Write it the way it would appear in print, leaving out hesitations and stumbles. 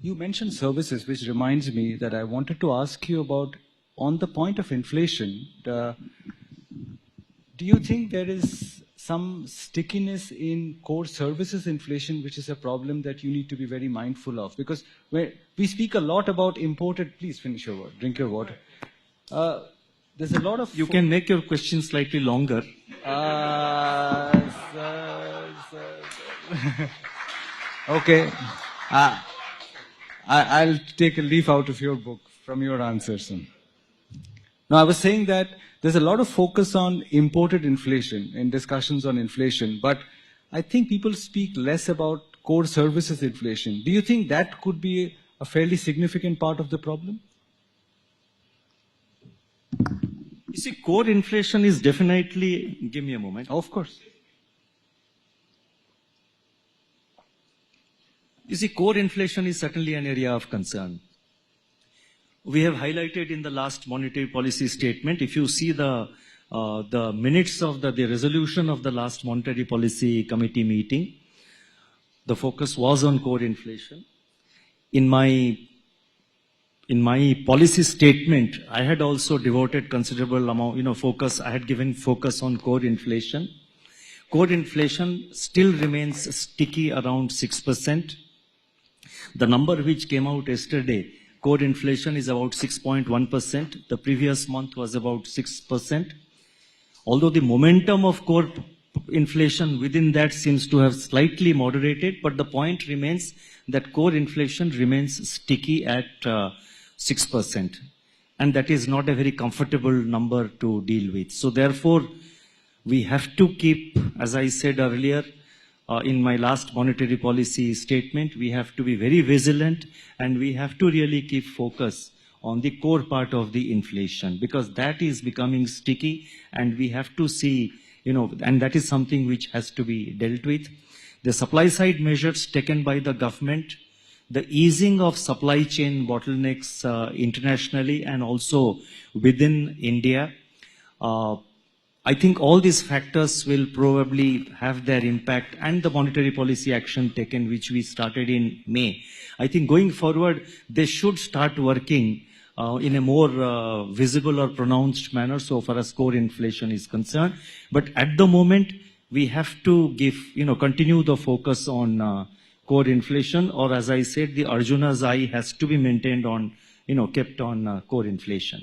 You mentioned services, which reminds me that I wanted to ask you about, on the point of inflation, do you think there is some stickiness in core services inflation, which is a problem that you need to be very mindful of? Because we speak a lot about imported, please finish your word, drink your water. There's a lot of... You can make your question slightly longer. Okay. I'll take a leaf out of your book from your answers. Now, I was saying that there's a lot of focus on imported inflation in discussions on inflation, but I think people speak less about core services inflation. Do you think that could be a fairly significant part of the problem? You see, core inflation is definitely... Give me a moment. Of course. You see, core inflation is certainly an area of concern. We have highlighted in the last monetary policy statement, if you see the minutes of the resolution of the last monetary policy committee meeting, the focus was on core inflation. In my policy statement, I had also devoted considerable amount, focus. I had given focus on core inflation. Core inflation still remains sticky around 6%. The number which came out yesterday, core inflation is about 6.1%. The previous month was about 6%. Although the momentum of core inflation within that seems to have slightly moderated, but the point remains that core inflation remains sticky at 6%. And that is not a very comfortable number to deal with. So therefore, we have to keep, as I said earlier, in my last monetary policy statement, we have to be very vigilant and we have to really keep focus on the core part of the inflation, because that is becoming sticky and we have to see, and that is something which has to be dealt with. The supply side measures taken by the government, the easing of supply chain bottlenecks internationally and also within India, I think all these factors will probably have their impact, and the monetary policy action taken, which we started in May. I think going forward, they should start working in a more visible or pronounced manner so far as core inflation is concerned. But at the moment, we have to continue the focus on core inflation, or as I said, the Arjuna's eye has to be maintained on, kept on core inflation.